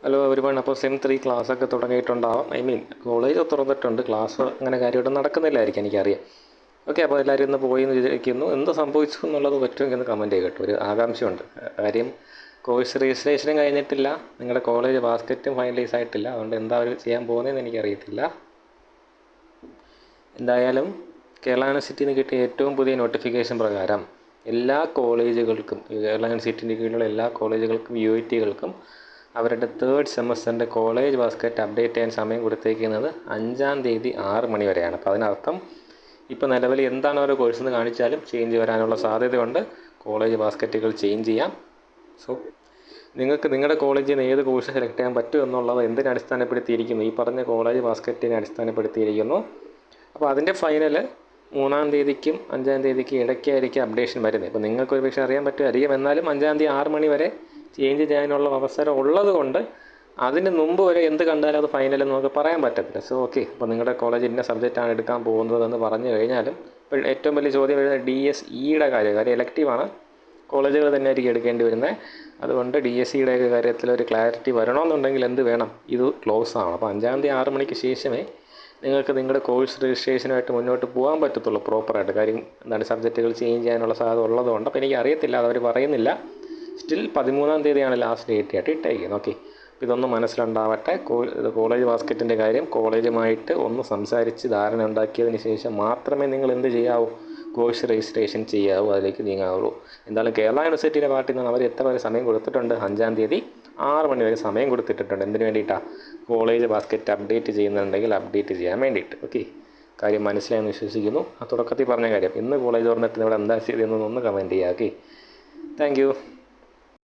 Hello everyone. അപ്പോൾ sem 3 ക്ലാസ്സൊക്കെ തുടങ്ങിയിട്ടുണ്ടാവാം. College തുറന്നിട്ടുണ്ട്, ക്ലാസ് അങ്ങനെ കാര്യമായിട്ട് നടക്കുന്നില്ലായിരിക്കും, എനിക്കറിയാം. ഓക്കെ, അപ്പോൾ എല്ലാവരും ഇന്ന് പോയി എന്ന് വിചാരിക്കുന്നു. എന്ത് സംഭവിച്ചു എന്നുള്ളത് പറ്റുമെങ്കിൽ ഒന്ന് കമൻറ്റ് ചെയ്യുക കേട്ടോ. ഒരു ആകാംക്ഷയുണ്ട്. കാര്യം കോഴ്സ് രജിസ്ട്രേഷനും കഴിഞ്ഞിട്ടില്ല, നിങ്ങളുടെ കോളേജ് ബാസ്ക്കറ്റും ഫൈനലൈസ് ആയിട്ടില്ല. അതുകൊണ്ട് എന്താ അവർ ചെയ്യാൻ പോകുന്നതെന്ന് എനിക്കറിയത്തില്ല. എന്തായാലും കേരള യൂണിവേഴ്സിറ്റിയിൽ നിന്ന് കിട്ടിയ ഏറ്റവും പുതിയ നോട്ടിഫിക്കേഷൻ പ്രകാരം എല്ലാ കോളേജുകൾക്കും, കേരള യൂണിവേഴ്സിറ്റിൻ്റെ കീഴിലുള്ള എല്ലാ കോളേജുകൾക്കും UITകൾക്കും അവരുടെ 3rd സെമസ്റ്ററിൻ്റെ കോളേജ് ബാസ്ക്കറ്റ് അപ്ഡേറ്റ് ചെയ്യാൻ സമയം കൊടുത്തേക്കുന്നത് 5-ാം തീയതി 6 മണി വരെയാണ്. അപ്പോൾ അതിനർത്ഥം ഇപ്പോൾ നിലവിൽ എന്താണ് ഓരോ കോഴ്സെന്ന് കാണിച്ചാലും ചേഞ്ച് വരാനുള്ള സാധ്യതയുണ്ട്. കോളേജ് ബാസ്ക്കറ്റുകൾ ചേഞ്ച് ചെയ്യാം. സോ നിങ്ങൾക്ക് നിങ്ങളുടെ കോളേജിൽ നിന്ന് ഏത് കോഴ്സ് സെലക്ട് ചെയ്യാൻ പറ്റും എന്നുള്ളത് എന്തിനെ അടിസ്ഥാനപ്പെടുത്തിയിരിക്കുന്നു? ഈ പറഞ്ഞ കോളേജ് ബാസ്ക്കറ്റിനെ അടിസ്ഥാനപ്പെടുത്തിയിരിക്കുന്നു. അപ്പോൾ അതിൻ്റെ ഫൈനൽ 3-ാം തീയതിക്കും 5-ാം തീയതിക്കും ഇടയ്ക്കായിരിക്കും അപ്ഡേഷൻ വരുന്നത്. ഇപ്പോൾ നിങ്ങൾക്ക് ഒരു പക്ഷേ അറിയാൻ പറ്റുമായിരിക്കും. എന്നാലും 5-ാം തീയതി 6 മണി വരെ ചേഞ്ച് ചെയ്യാനുള്ള അവസരം ഉള്ളത് കൊണ്ട് അതിന് മുമ്പ് വരെ എന്ത് കണ്ടാലും അത് ഫൈനലെന്ന് നമുക്ക് പറയാൻ പറ്റത്തില്ല. സോ ഓക്കെ, അപ്പോൾ നിങ്ങളുടെ കോളേജ് ഇന്ന സബ്ജക്റ്റാണ് എടുക്കാൻ പോകുന്നതെന്ന് പറഞ്ഞു കഴിഞ്ഞാലും ഇപ്പോൾ ഏറ്റവും വലിയ ചോദ്യം വരുന്നത് DSEയുടെ കാര്യം എലക്റ്റീവാണ്, കോളേജുകൾ തന്നെ ആയിരിക്കും എടുക്കേണ്ടി വരുന്നത്. അതുകൊണ്ട് DSEയുടെ കാര്യത്തിൽ ഒരു ക്ലാരിറ്റി വരണമെന്നുണ്ടെങ്കിൽ എന്ത് വേണം? ഇത് ക്ലോസ് ആണ്. അപ്പോൾ 5-ാം തീയതി 6 മണിക്ക് ശേഷമേ നിങ്ങൾക്ക് നിങ്ങളുടെ കോഴ്സ് രജിസ്ട്രേഷനുമായിട്ട് മുന്നോട്ട് പോകാൻ പറ്റത്തുള്ളൂ പ്രോപ്പറായിട്ട്. കാര്യം എന്താണ്, സബ്ജക്റ്റുകൾ ചേഞ്ച് ചെയ്യാനുള്ള സാധ്യത ഉള്ളതുകൊണ്ട്. അപ്പോൾ എനിക്ക് അറിയത്തില്ല, അതവർ പറയുന്നില്ല. സ്റ്റിൽ 13-ാം തീയതിയാണ് ലാസ്റ്റ് ഡേറ്റ് ആയിട്ട് ഇട്ടേക്കുന്നത്. ഓക്കെ, അപ്പോൾ ഇതൊന്നും മനസ്സിലുണ്ടാവട്ടെ. കോളേജ് ബാസ്ക്കറ്റിൻ്റെ കാര്യം കോളേജുമായിട്ട് ഒന്ന് സംസാരിച്ച് ധാരണ ഉണ്ടാക്കിയതിന് ശേഷം മാത്രമേ നിങ്ങൾ എന്ത് ചെയ്യാവൂ? കോഴ്സ് രജിസ്ട്രേഷൻ ചെയ്യാവൂ, അതിലേക്ക് നീങ്ങാവുള്ളൂ. എന്തായാലും കേരള യൂണിവേഴ്സിറ്റിയുടെ പാർട്ടിയിൽ നിന്ന് അവർ എത്ര വരെ സമയം കൊടുത്തിട്ടുണ്ട്? 5-ാം തീയതി 6 മണി വരെ സമയം കൊടുത്തിട്ടുണ്ട്. എന്തിനു വേണ്ടിയിട്ടാണ്? കോളേജ് ബാസ്ക്കറ്റ് അപ്ഡേറ്റ് ചെയ്യുന്നുണ്ടെങ്കിൽ അപ്ഡേറ്റ് ചെയ്യാൻ വേണ്ടിയിട്ട്. ഓക്കെ, കാര്യം മനസ്സിലായെന്ന് വിശ്വസിക്കുന്നു. ആ തുടക്കത്തിൽ പറഞ്ഞ കാര്യം, ഇന്ന് കോളേജ് തുറന്നിട്ട് ഇവിടെ എന്താ ചെയ്തതെന്നൊന്ന് കമൻറ്റ് ചെയ്യുക. Okay, thank you.